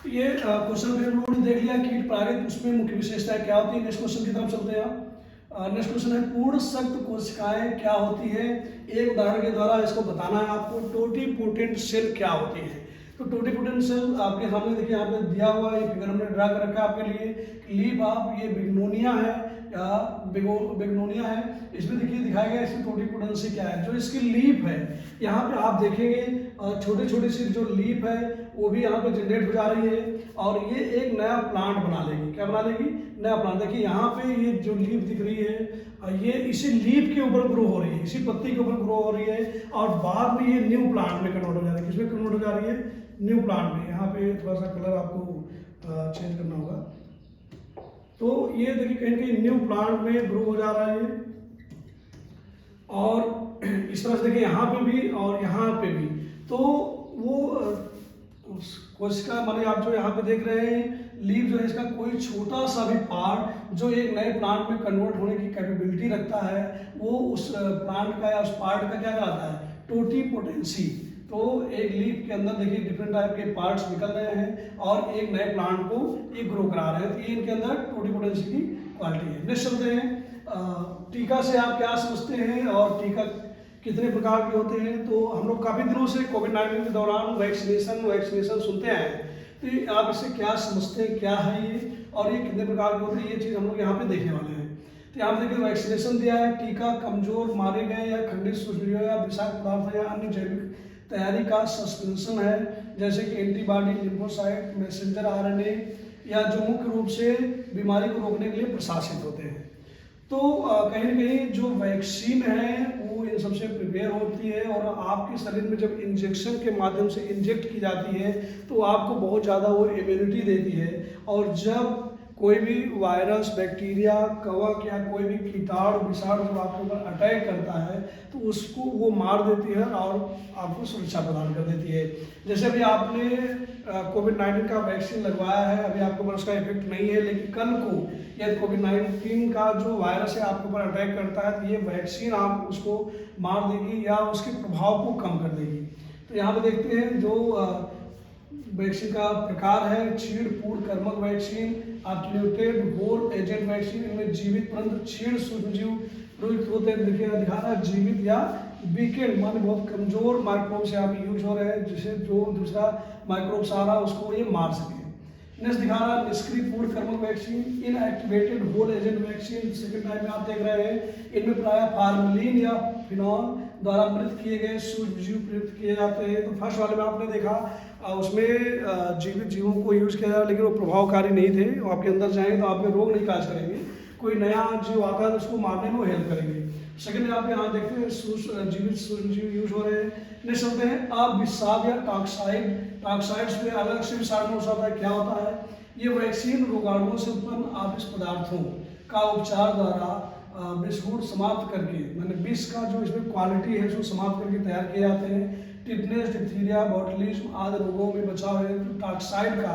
ये क्वेश्चन भी हम लोगों ने देख लिया कीट परागित उसमें मुख्य विशेषताएं क्या होती है। नेक्स्ट क्वेश्चन की तरफ चलते हैं आप। नेक्स्ट क्वेश्चन है पूर्ण सख्त कोशिकाएं क्या होती है। एक उदाहरण के द्वारा इसको बताना है आपको। टोटीपोटेंट सेल क्या होती है। तो टोटीपोटेंट सेल आपके सामने देखिए यहाँ पे दिया हुआ है, फिगर हमने ड्रा कर रखा है आपके लिए। लीफ आप ये बिग्नोनिया है या बिग्नोनिया है। इसमें देखिए दिखाया गया इसकी टोटीपोटेंसी क्या है। जो इसकी लीफ है यहाँ पे आप देखेंगे छोटे छोटे सी जो लीफ है वो भी यहाँ पे जनरेट हो जा रही है और ये एक नया प्लांट बना लेगी। क्या बना लेगी? नया प्लांट। देखिए यहाँ पे ये जो लीफ दिख रही है ये इसी लीफ के ऊपर ग्रो हो रही है, इसी पत्ती के ऊपर ग्रो हो रही है और बाद में ये न्यू प्लांट में कन्वर्ट हो जा रही है। किसमें कन्वर्ट हो जा रही है? न्यू प्लांट में। यहाँ पे थोड़ा सा कलर आपको चेंज करना होगा। तो ये देखिए कहीं कहीं न्यू प्लांट में ग्रो हो जा रहा है और इस तरह से देखिए यहाँ पे भी और यहाँ पे भी। तो वो कोशिका माने आप जो यहाँ पे देख रहे हैं लीफ जो है इसका कोई छोटा सा भी पार्ट जो एक नए प्लांट में कन्वर्ट होने की कैपेबिलिटी रखता है वो उस प्लांट का या उस पार्ट का क्या कहलाता है? टोटीपोटेंसी। तो एक लीफ के अंदर देखिए डिफरेंट टाइप के पार्ट्स निकल रहे हैं और एक नए प्लांट को ये ग्रो करा रहे हैं। तो ये इनके अंदर टोटीपोटेंसी की क्वालिटी है। नेक्स्ट चलते हैं टीका से आप क्या समझते हैं और टीका कितने प्रकार के होते हैं। तो हम लोग काफ़ी दिनों से कोविड-19 के दौरान वैक्सीनेशन सुनते आए हैं। तो आप इससे क्या समझते हैं, क्या है ये और ये कितने प्रकार के होते हैं, ये चीज़ हम लोग यहाँ पे देखने वाले हैं। तो यहाँ पे देखिए वैक्सीनेशन दिया है। टीका कमजोर मारे गए या खंडित सूक्ष्मजीवों या विषाक्त पदार्थ या अन्य जैविक तैयारी का सस्पेंशन है जैसे कि एंटीबॉडी, लिम्फोसाइट, मैसेंजर आरएनए या जो मुख्य रूप से बीमारी को रोकने के लिए प्रशासित होते हैं। तो कहीं ना कहीं जो वैक्सीन है वो इन सबसे प्रिपेयर होती है और आपके शरीर में जब इंजेक्शन के माध्यम से इंजेक्ट की जाती है तो आपको बहुत ज़्यादा वो इम्यूनिटी देती है। और जब कोई भी वायरस, बैक्टीरिया, कवक या कोई भी कीटाणु विषाणु जब आपके ऊपर अटैक करता है तो उसको वो मार देती है और आपको सुरक्षा प्रदान कर देती है। जैसे अभी आपने कोविड-19 का वैक्सीन लगवाया है, अभी आपके ऊपर उसका इफेक्ट नहीं है, लेकिन कल को यदि कोविड-19 का जो वायरस है आपके ऊपर अटैक करता है तो ये वैक्सीन आप उसको मार देगी या उसके प्रभाव को कम कर देगी। तो यहाँ पे देखते हैं जो वैक्सीन का प्रकार है। क्षीण पूर्ण कर्मक वैक्सीन, एटन्यूएटेड होल एजेंट वैक्सीन। इनमें जीवित परंतु क्षीण सूक्ष्मजीव प्रयुक्त होते हैं। देखिए दिखा रहा है जीवित या वीकेंड माने बहुत कमजोर माइक्रोब से आप यूज हो रहे हैं जिसे जो दूसरा माइक्रोब्स आ रहा है उसको ये मार सके। नेक्स्ट दिखा रहा है निष्क्रिय पूर्ण कर्मक vaccine, inactivated whole agent vaccine. Second time में आप देख रहे हैं इनमें प्रायः फार्मलिन या फिनॉल द्वारा मृत किए गए सूक्ष्मजीव प्रयुक्त किए जाते हैं। तो फर्स्ट वाले में आपने देखा उसमें जीवित जीवों को यूज किया जाए लेकिन वो प्रभावकारी नहीं थे। वो आपके अंदर जाएंगे तो आप में रोग नहीं काज करेंगे, कोई नया जीव आता है तो उसको मारने में वो हेल्प करेंगे। सेकंड आप यहाँ देखते हैं जीवित सूक्ष्मजीव यूज हो रहे हैं। नेक्स्ट चलते हैं अब विषाद या टॉक्साइड। टॉक्साइड्स में अलग से विषाणु होता है। क्या होता है? ये वैक्सीन रोगाणुओं से उत्पन्न आविष पदार्थों का उपचार द्वारा विष को समाप्त करके मैंने विष का जो इसमें क्वालिटी है उसको समाप्त करके तैयार किए जाते हैं। टिटनेस, डिप्थीरिया, बॉटुलिज्म आदि रोगों में बचाव है तो टॉक्साइड का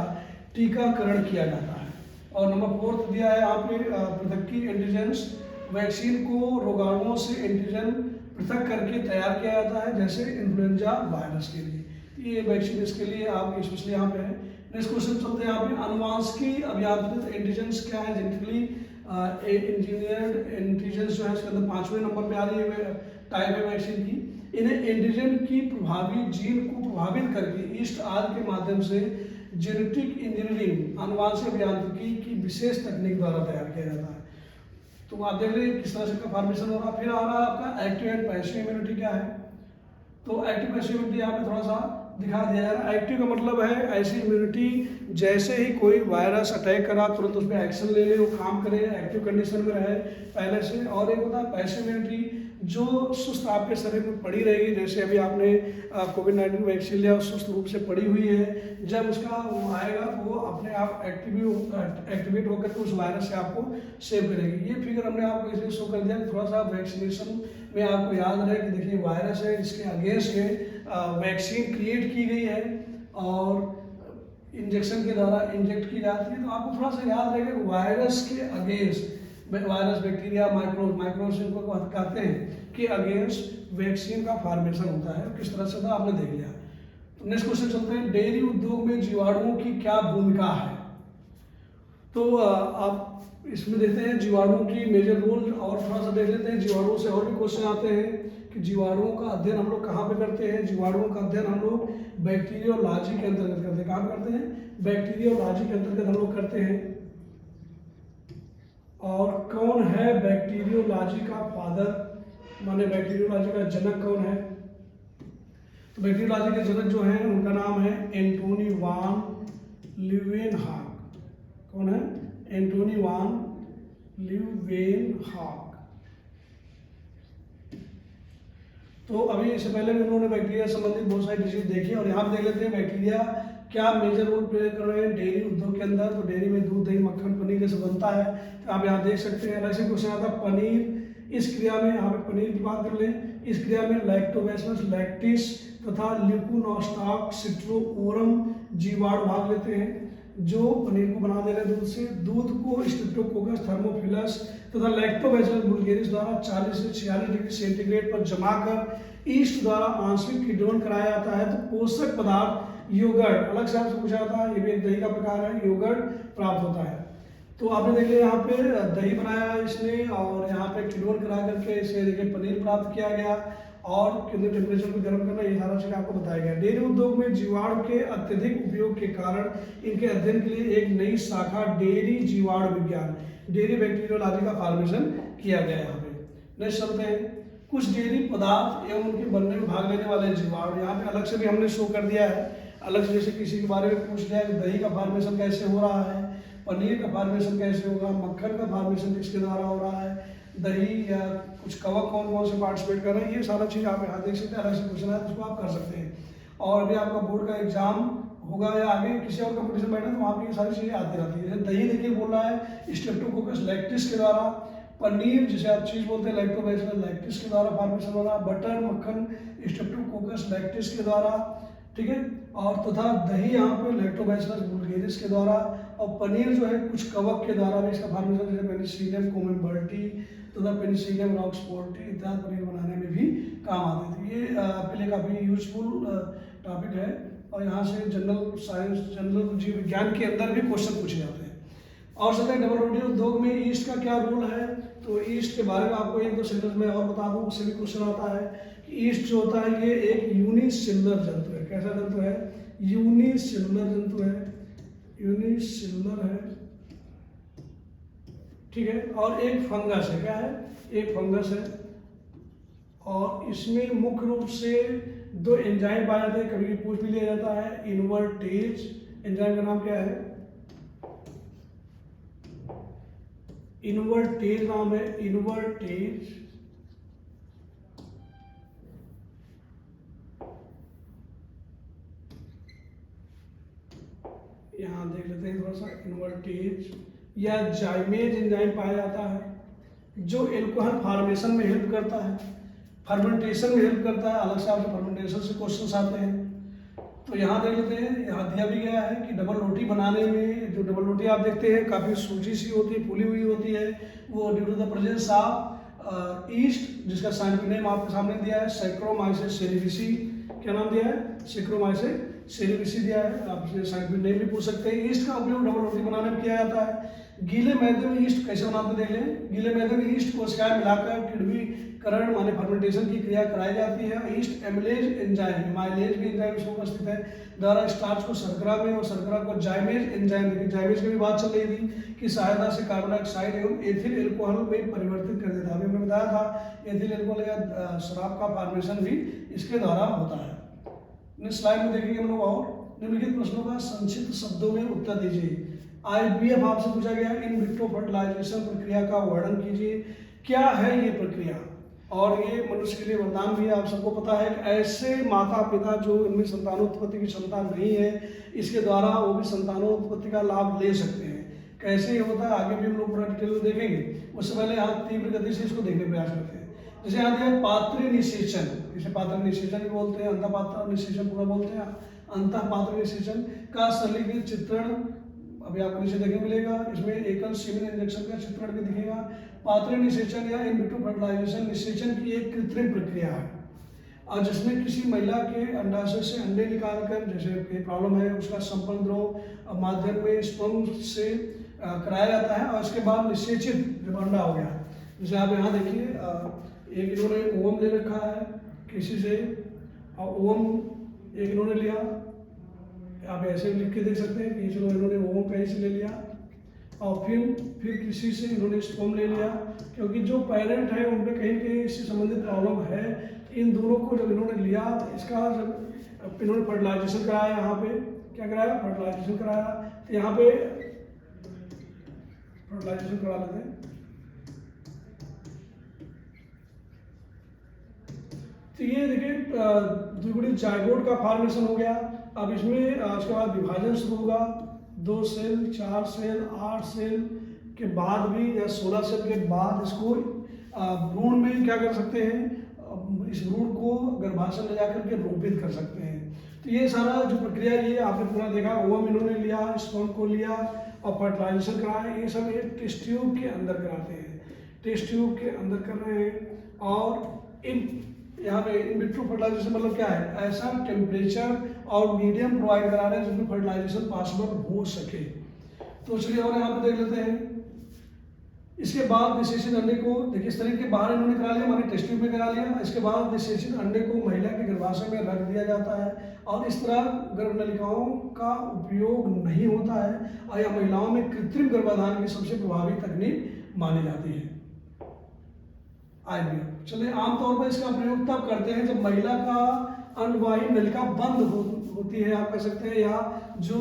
टीकाकरण किया जाता है। और नंबर 4 दिया है यहाँ पे पृथक्की एंटीजेंस। वैक्सीन को रोगाणुओं से एंटीजन पृथक करके तैयार किया जाता है जैसे इन्फ्लुएंजा वायरस के लिए। ये वैक्सीन इसके लिए आप स्पेशली यहाँ पे है। नेक्स्ट क्वेश्चन चलते हैं यहाँ पे अनुवांशिकी अभियांत्रित एंटीजेंस क्या है? जेनेटिकली इंजीनियर्ड एंटीजेंस जो है इसके अंदर 5वें नंबर पे आ रही है टाइप है वैक्सीन की। इन्हें एंटीजन की प्रभावी जीन को प्रभावित करके ईस्ट आदि के माध्यम से जेनेटिक इंजीनियरिंग अनुवांशिक अभियांत्रिकी की विशेष तकनीक द्वारा तैयार किया जाता है। तो आप देख रहे हैं किस तरह से का फॉर्मेशन हो रहा है। फिर आ रहा है आपका एक्टिव एंड पैसिव इम्यूनिटी क्या है। तो एक्टिव पैसिव इम्यूनिटी यहाँ पे थोड़ा सा दिखा दिया जा रहा है। एक्टिव का मतलब है ऐसी इम्यूनिटी जैसे ही कोई वायरस अटैक करा तुरंत उस पर एक्शन ले ले, वो काम करे, एक्टिव कंडीशन में रहे पहले से। और एक होता है पैसिव इम्यूनिटी जो सुस्त आपके शरीर में पड़ी रहेगी। जैसे अभी आपने कोविड-19 वैक्सीन लिया सुस्त रूप से पड़ी हुई है, जब उसका वो आएगा तो वो अपने आप एक्टिवेट होकर के उस वायरस से आपको सेव करेगी। ये फिगर हमने आपको इसलिए शो कर दिया कि थोड़ा सा वैक्सीनेशन में आपको याद रहे कि देखिए वायरस है इसके अगेंस्ट ये वैक्सीन क्रिएट की गई है और इंजेक्शन के द्वारा इंजेक्ट की जाती है। तो आपको थोड़ा सा याद रहेगा कि वायरस के अगेंस्ट वायरस, बैक्टीरिया, माइक्रोब्स इनको कहते हैं कि अगेंस्ट वैक्सीन का फॉर्मेशन होता है। किस तरह से था आपने देख लिया। तो नेक्स्ट क्वेश्चन चलते हैं, डेयरी उद्योग में जीवाणुओं की क्या भूमिका है। तो आप इसमें देखते हैं जीवाणुओं की मेजर रोल, और थोड़ा सा देख लेते हैं जीवाणुओं से और भी क्वेश्चन आते हैं कि जीवाणुओं का अध्ययन हम लोग कहाँ पे करते हैं। जीवाणुओं का अध्ययन हम लोग बैक्टीरियोलॉजी के अंतर्गत करते हैं। कहाँ पे करते हैं? बैक्टीरियोलॉजी के अंतर्गत हम लोग करते हैं। और कौन है बैक्टीरियोलॉजी का फादर, माने बैक्टीरियोलॉजी का जनक कौन है? तो बैक्टीरियोलॉजी के जनक जो हैं उनका नाम है एंटोनी वान ल्यूवेनहॉक। कौन है? एंटोनी वान ल्यूवेनहॉक। तो अभी इससे पहले भी उन्होंने बैक्टीरिया संबंधित बहुत सारी डिजीज देखी, और यहाँ पे देख लेते हैं बैक्टीरिया क्या मेजर रोल प्ले कर रहे हैं डेयरी उद्योग के अंदर। तो डेयरी में दूध, दही, मक्खन, पनीर जैसे बनता है। तो आप यहाँ देख सकते हैं। ऐसे क्वेश्चन आता है पनीर, इस क्रिया में यहाँ पे पनीर की बात कर लें, इस क्रिया में लैक्टोबैसिलस लैक्टिस तथा ल्यूकोनोस्टाक सिट्रोओरम जीवाणु भाग लेते हैं, जो पनीर को बना दे रहे हैं दूध से। दूध को स्ट्रेप्टोकोकस थर्मोफिलस तथा लैक्टोबैसिलस बुल्गेरिस द्वारा 40 से 46 डिग्री सेंटीग्रेड पर जमाकर ईस्ट द्वारा आंशिक किण्वन कराया जाता है। तो पोषक पदार्थ योगर्ट, अलग से आपसे पूछा जाता है, ये भी एक दही का प्रकार है, योगर्ट प्राप्त होता है। तो आपने देख लिया यहाँ पे दही बनाया इसने, और यहाँ पे किण्वन करा करके इसे देखिए पनीर प्राप्त किया गया, और कितने टेम्परेचर को गर्म करना, ये सारा चीज आपको बताया गया। डेयरी उद्योग में जीवाणु के अत्यधिक उपयोग के कारण इनके अध्ययन के लिए एक नई शाखा डेयरी जीवाणु विज्ञान, डेयरी बैक्टीरियोलॉजी का फॉर्मेशन किया गया है यहाँ पे। नेक्स्ट चलते हैं, कुछ डेयरी पदार्थ एवं उनके बनने में भाग लेने वाले जीवाणु। यहाँ पे अलग से भी हमने शो कर दिया है, अलग से जैसे किसी के बारे में पूछ लिया कि दही का फॉर्मेशन कैसे हो रहा है, पनीर का फॉर्मेशन कैसे होगा, मक्खन का फॉर्मेशन किसके द्वारा हो रहा है, दही या कुछ कवक कौन कौन से पार्टिसिपेट कर रहे हैं, ये सारा चीज़ आप यहाँ देख सकते हैं। अलग से क्वेश्चन है तो उसको आप कर सकते हैं। और अभी आपका बोर्ड का एग्जाम होगा या आगे किसी और कंपटीशन बैठे तो वहाँ पे ये सारी चीज़ें आती रहती है। जैसे दही देखिए बोल रहा है स्ट्रेप्टोकोकस लैक्टिस के द्वारा, पनीर जिसे आप चीज़ बोलते हैं लैक्टोबैसिलस लैक्टिस के द्वारा फॉर्मेशन हो रहा, बटर मक्खन स्ट्रेप्टोकोकस लैक्टिस के द्वारा, ठीक है। और तथा दही यहाँ पे लैक्टोबैसिलस बुल्गेरिस के द्वारा, और पनीर जो है कुछ कवक के द्वारा भी इसका फॉर्मेशन, जैसे पेनिसिलियम कोमेम्बर्टी तथा पेनिसिलियम रॉक्सफोर्टी इत्यादि पनीर बनाने में भी काम आते थे। ये आपके लिए काफ़ी यूजफुल टॉपिक है, और यहाँ से जनरल साइंस, जनरल जीव विज्ञान के अंदर भी क्वेश्चन पूछे जाते हैं। और सर डबल रोटी उद्योग में ईस्ट का क्या रोल है। तो ईस्ट के बारे में आपको एक दो सेंटेंस में और बता दूं, उससे भी क्वेश्चन आता है कि ईस्ट जो होता है ये एक यूनिसेलुलर जंतु है। कैसा जंतु है? यूनिसेलुलर जंतु है, यूनिसेलुलर है, ठीक है। और एक फंगस है, क्या है? एक फंगस है, और इसमें मुख्य रूप से दो एंजाइम पाए जाते हैं, कभी पूछ भी लिया जाता है। इनवर्टेज एंजाइम का नाम क्या है? इनवर्टेज नाम है, इनवर्टेज। यहां देख लेते हैं थोड़ा सा, इनवर्टेज या जाइमेज एंजाइम पाया जाता है, जो एल्कोहल फॉर्मेशन में हेल्प करता है, फर्मेंटेशन में हेल्प करता है। अलग से आपसे फर्मेंटेशन से क्वेश्चन आते हैं। तो यहाँ देख लेते हैं, यहाँ दिया भी गया है कि डबल रोटी बनाने में, जो डबल रोटी आप देखते हैं काफ़ी सूजी सी होती है, फूली हुई होती है, वो due to the presence of yeast, जिसका साइंटिफिक नेम आपके सामने दिया है सैक्रोमाइसेस सेरेविसी। क्या नाम दिया है? सैक्रोमाइसेस सेरेविसी दिया है। आप साइंटिफिक नेम भी पूछ सकते हैं। ईस्ट का उपयोग डबल रोटी बनाने में किया जाता है। गीले मैदे में ईस्ट कैसे बनाते देख लें। गीले मैदे में ईस्ट को कोशिकाएं मिलाकर किण्वीकरण माने फर्मेंटेशन की क्रिया कराई जाती है। ईस्ट एमिलेज एंजाइम, माइलेज भी एंजाइम इसमें उपस्थित है, द्वारा स्टार्च को शर्करा में और शर्करा को जाइमेज एंजाइम, देखिए जाइमेज की भी बात चल रही थी, की सहायता से कार्बन डाइऑक्साइड एवं एथिल एल्कोहल में परिवर्तित कर देता है। अभी हमने बताया था एथिल एल्कोहल या शराब का फॉर्मेशन भी इसके द्वारा होता है। नेक्स्ट स्लाइड में देखेंगे हम लोग, और निम्नलिखित प्रश्नों का संक्षिप्त शब्दों में उत्तर दीजिए। आईवीएफ आपसे पूछा गया है, इन विट्रो फर्टिलाइजेशन प्रक्रिया का वर्णन कीजिए। क्या है ये प्रक्रिया? और ये मनुष्य के लिए वरदान भी है। आप सबको पता है कि ऐसे माता पिता जो इनमें संतानोत्पत्ति की क्षमता नहीं है, इसके द्वारा वो भी संतानोत्पत्ति का लाभ ले सकते हैं। कैसे ये होता है आगे भी हम लोग पूरा डिटेल में देखेंगे। उससे पहले यहाँ तीव्र गति से इसको देखने का प्रयास करते हैं। जैसे यहाँ दिया पात्र निषेचन, इसे पात्र निषेचन भी बोलते हैं, अंतःपात्र निषेचन पूरा बोलते हैं। अंतःपात्र निषेचन का सरलीकृत चित्रण अभी आपको नीचे देखने मिलेगा। इसमें एकल सीमेन इंजेक्शन का चित्रण भी दिखेगा। पात्र निषेचन या इन विट्रो फर्टिलाइजेशन निषेचन की एक कृत्रिम प्रक्रिया है। और जिसमें किसी महिला के अंडाशय से अंडे निकालकर, जैसे कोई प्रॉब्लम है, उसका संपर्क द्रव माध्यम में स्पर्म से कराया जाता है और इसके बाद निषेचित जब अंडा हो गया, जैसे आप यहाँ देखिए एक इन्होंने ओवम ले रखा है किसी से, और ओवम एक इन्होंने लिया, आप ऐसे लिख के देख सकते हैं कि चलो इन्होंने ओवम कहीं से ले लिया, और फिर किसी से इन्होंने स्पर्म ले लिया, क्योंकि जो पेरेंट है उनमें कहीं न कहीं इससे संबंधित प्रॉब्लम है। इन दोनों को जब इन्होंने लिया, इसका जब इन्होंने फर्टिलाइजेशन कराया, यहाँ पे क्या कराया, फर्टिलाइजेशन कराया, तो यहाँ पे फर्टिलाइजेशन करा लेते हैं। तो ये देखिए द्विगुणित जायगोट का फॉर्मेशन हो गया। अब इसमें उसके बाद विभाजन शुरू होगा, 2 सेल, 4 सेल, 8 सेल के बाद भी या 16 सेल के बाद इसको भ्रूण में क्या कर सकते हैं, इस भ्रूण को गर्भाशय ले जाकर के रोपित कर सकते हैं। तो ये सारा जो प्रक्रिया ये आपने पूरा देखा, ओवम इन्होंने लिया, स्पर्म को लिया और फर्टिलाइजेशन कराया, ये सब ये टेस्ट ट्यूब के अंदर कराते हैं, टेस्ट ट्यूब के अंदर कर रहे हैं। और इन यहाँ पे इन विट्रो फर्टिलाइजेशन मतलब क्या है, ऐसा टेम्परेचर और मीडियम प्रोवाइड करा रहे हैं जिसमें फर्टिलाइजेशन पॉसिबल हो सके। तो चलिए और यहाँ पे देख लेते हैं। इसके बाद निषेचित अंडे को देखिए शरीर के बाहर इन्होंने करा लिया, हमारे टेस्ट ट्यूब में करा लिया। इसके बाद निषेचित अंडे को महिला के गर्भाशय में रख दिया जाता है और इस तरह गर्भनलिकाओं का उपयोग नहीं होता है और यह महिलाओं में कृत्रिम गर्भाधान की सबसे प्रभावी तकनीक मानी जाती है, IVF। चलिए आमतौर पर इसका प्रयोग तब करते हैं जब महिला का अंडवाही नलिका बंद होती है, आप कह सकते हैं, या जो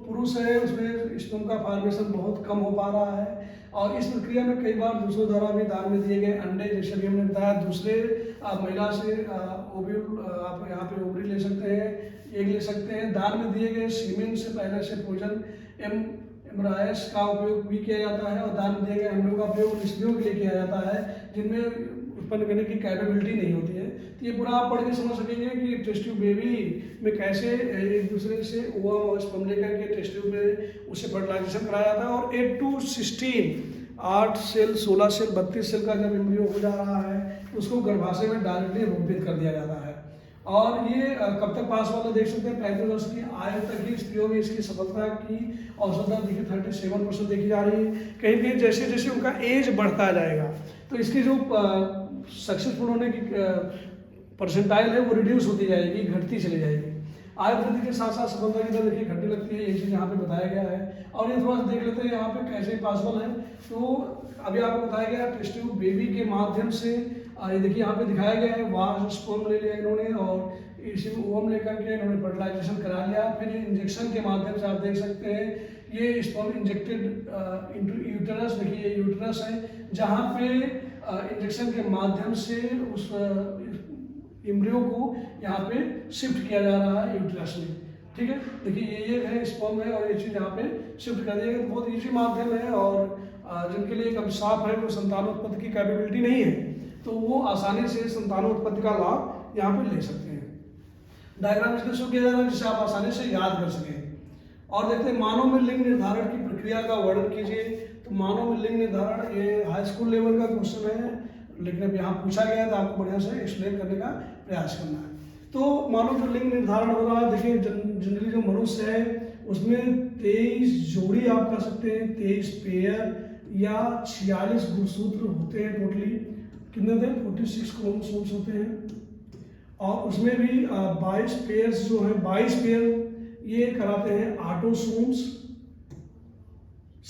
पुरुष है उसमें स्पर्म का फॉर्मेशन बहुत कम हो पा रहा है। और इस प्रक्रिया में कई बार दूसरों द्वारा भी दान में दिए गए अंडे, जैसे भी हमने बताया, दूसरे महिला से ओव्यूल, आप यहाँ पे ओवरी ले सकते हैं, एग ले सकते हैं। दान में दिए गए सीमेन से पहले से भोजन एम्ब्रायस का उपयोग भी किया जाता है और दान में दिए गए अंडों का उपयोग स्त्रियों के लिए किया जाता है जिनमें उत्पन्न करने की कैपेबिलिटी नहीं होती है। तो ये पूरा आप पढ़ के समझ सकेंगे कि टेस्ट ट्यूब बेबी में कैसे एक दूसरे से ओवम और स्पर्म लेकर के टेस्ट ट्यूब में उससे फर्टिलाइजेशन कराया जाता है। और 8 to 16 8 सेल, 16 सेल, 32 सेल का जब एम्ब्रियो हो जा रहा है उसको गर्भाशय में डायरेक्टली रोपित कर दिया जाता है। और ये कब तक पास वाले देख सकते हैं, 35 वर्ष की आयु तक ही स्त्रियों में इसकी सफलता की औसत दर देखिए 37% देखी जा रही है। कहीं कहीं जैसे जैसे उनका एज बढ़ता जाएगा तो इसकी जो सक्सेसफुल होने की परसेंटाइल है वो रिड्यूस होती जाएगी, घटती चली जाएगी। आयु वृद्धि के साथ साथ सफलता की दर देखिए घटने लगती है, ये चीज़ यहाँ पे बताया गया है। और ये थोड़ा सा देख लेते हैं यहाँ पे कैसे पॉसिबल है। तो अभी आपको बताया गया टेस्ट ट्यूब बेबी के माध्यम से, ये देखिए यहाँ पे दिखाया गया है, वाश स्पर्म ले लिया इन्होंने और इसी ओवम लेकर के इन्होंने फर्टिलाइजेशन करा लिया। फिर इंजेक्शन के माध्यम से आप देख सकते हैं ये स्पर्म इंजेक्टेड इनटू यूटेरस, देखिए ये यूटेरस है जहाँ पे इंजेक्शन के माध्यम से उस एम्ब्रियो को यहाँ पे शिफ्ट किया जा रहा है यूटेरस में, ठीक है। देखिए ये है स्पर्म है और ये चीज़ यहाँ पे शिफ्ट कर दिया गया। तो बहुत ईजी माध्यम है और जिनके लिए एक अभिशाप है, वो संतानोत्पत्ति की कैपेबिलिटी नहीं है, तो वो आसानी से संतानोत्पत्ति का लाभ यहाँ पे ले सकते हैं। डायग्राम इसलिए शो किया जा रहा है जिससे आप आसानी से याद कर सकें। और देखते हैं मानव में लिंग निर्धारण की प्रक्रिया का वर्णन कीजिए। तो मानव में लिंग निर्धारण ये हाई स्कूल लेवल का क्वेश्चन है, लेकिन अब यहाँ पूछा गया है तो आपको बढ़िया से एक्सप्लेन करने का प्रयास करना है। तो मानव जो लिंग निर्धारण हो रहा है, देखिए जनरली जो मनुष्य है उसमें 23 जोड़ी आप कह सकते हैं, 23 पेयर या 46 गुणसूत्र होते हैं। टोटली कितने थे, 46 क्रोमोसोम्स होते हैं। और उसमें भी 22 पेयर्स जो है, 22 पेयर ये कराते हैं ऑटोसोम्स।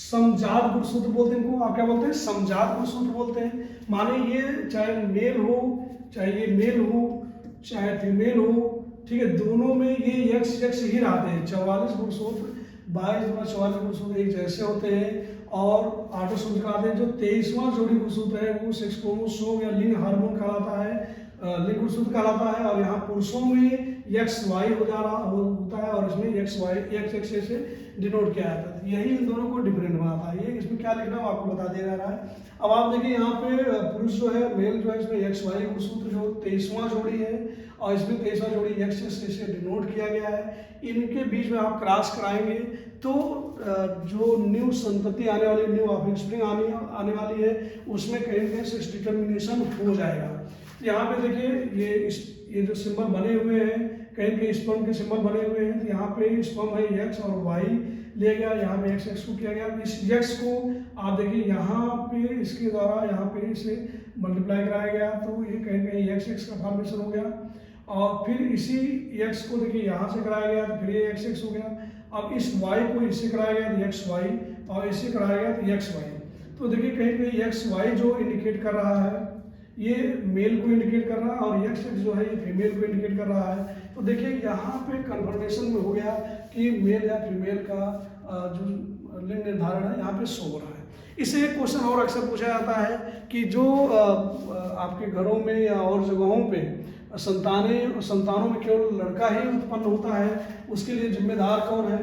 समजात गुणसूत्र बोलते हैं इनको, आप क्या बोलते हैं, समजात गुणसूत्र बोलते हैं। माने ये चाहे मेल हो, चाहे ये मेल हो, चाहे फीमेल हो, ठीक है, दोनों में ये यक्स ही रहते हैं। 44 गुणसूत्र 22 गुणसूत्र एक जैसे होते हैं। और ऑटोसोम्स कहलाते हैं जो 23वां जोड़ी गुणसूत्र है वो सेक्स क्रोमोसोम या लिंग हार्मोन कहलाता है, लिंग गुणसूत्र कहलाता है। और यहाँ पुरुषों में XY हो जा रहा होता है और इसमें XY से डिनोट किया जाता है। यही इन दोनों को डिफरेंट बनाता है। ये इसमें क्या लिखना है आपको बता दिया जा रहा है। अब आप देखिए यहाँ पे पुरुष जो है, मेल जो है, इसमें XY गुणसूत्र जो 23वां जोड़ी है और इसमें 23वां जोड़ी XS से डिनोट किया गया है। इनके बीच में आप क्रॉस कराएंगे तो जो न्यू संतति आने वाली, न्यू ऑफस्प्रिंग आने वाली है उसमें कहीं ना कहीं सेक्स डिटर्मिनेशन हो जाएगा। तो यहाँ पे देखिए ये जो सिंबल बने हुए हैं, कहीं कहीं स्पर्म के सिंबल बने हुए हैं, तो यहाँ पे स्पर्म है एक्स और वाई लिया गया, यहाँ पे एक्स एक्स को किया गया। इस एक्स को आप देखिए यहाँ पे इसके द्वारा यहाँ पे इसे मल्टीप्लाई कराया गया, तो ये कहीं कहीं एक्स एक्स का फॉर्मेशन हो गया, और फिर इसी एक्स को देखिए यहाँ से कराया गया, तो फिर ये एक्स एक्स हो गया। अब इस वाई को इससे कराया गया तो एक्स वाई, और इससे कराया गया तो एक्स वाई। तो देखिए कहीं कहीं एक्स वाई जो इंडिकेट कर रहा है ये मेल को इंडिकेट कर रहा है, और एक्स एक्स जो है ये फीमेल को इंडिकेट कर रहा है। तो देखिए यहाँ पे कन्फर्मेशन में हो गया कि मेल या फीमेल का जो लिंग निर्धारण है यहाँ पे शो हो रहा है। इससे एक क्वेश्चन और अक्सर पूछा जाता है कि जो आपके घरों में या और जगहों पे संतानों में केवल लड़का ही उत्पन्न होता है, उसके लिए जिम्मेदार कौन है?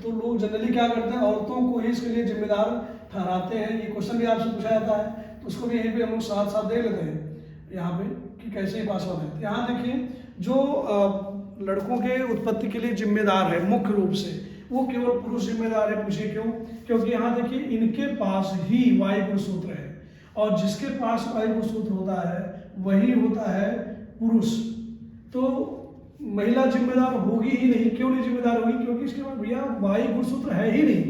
तो लोग जनरली क्या करते हैं, औरतों को ही इसके लिए जिम्मेदार ठहराते हैं। ये क्वेश्चन भी आपसे पूछा जाता है, तो उसको भी यहीं पे हम लोग साथ साथ देख लेते हैं यहाँ पे कि कैसे ये पासवर्ड है। यहाँ देखिए जो लड़कों के उत्पत्ति के लिए जिम्मेदार है मुख्य रूप से, वो केवल पुरुष जिम्मेदार है। पूछिए क्यों? क्योंकि यहाँ देखिए इनके पास ही वायु गुणसूत्र है, और जिसके पास वायु गुणसूत्र होता है वही होता है पुरुष। तो महिला जिम्मेदार होगी ही नहीं। क्यों नहीं जिम्मेदार होगी? क्योंकि इसके पास भैया वायु गुणसूत्र है ही नहीं।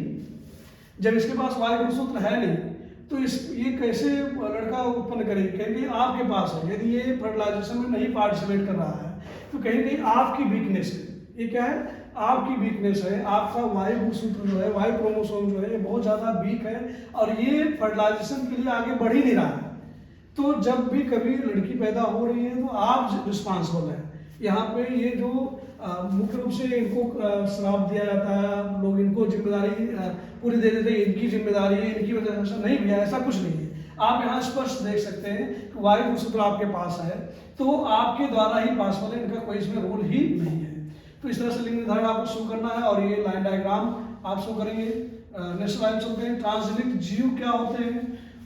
जब इसके पास वायु गुणसूत्र है नहीं तो ये कैसे लड़का उत्पन्न करेगी? कहेंगे आपके पास है। यदि ये फर्टिलाइजेशन में नहीं पार्टिसिपेट कर रहा है तो कहीं कहीं आपकी वीकनेस है। ये क्या है? आपकी वीकनेस है। आपका वायु गुणसूत्र जो है, वायु क्रोमोसोम जो है, ये बहुत ज़्यादा वीक है और ये फर्टिलाइजेशन के लिए आगे बढ़ ही नहीं रहा है। तो जब भी कभी लड़की पैदा हो रही है तो आप रिस्पॉन्सिबल हैं। यहाँ पे ये जो मुख्य रूप से इनको श्राप दिया जाता है, लोग इनको जिम्मेदारी पूरी दे देते हैं, इनकी जिम्मेदारी है, इनकी वजह से नहीं भैया, ऐसा कुछ नहीं है। आप यहाँ स्पष्ट देख सकते हैं कि वायु गुणसूत्र आपके पास है तो आपके द्वारा ही पॉसिबल है, इनका कोई इसमें रोल ही नहीं है। तो इस तरह से लिंग निर्धारण आपको शो करना है, और ये लाइन डायग्राम आप शो करेंगे। नेक्स्ट लाइन चलते हैं। ट्रांसजेनिक जीव क्या होते हैं?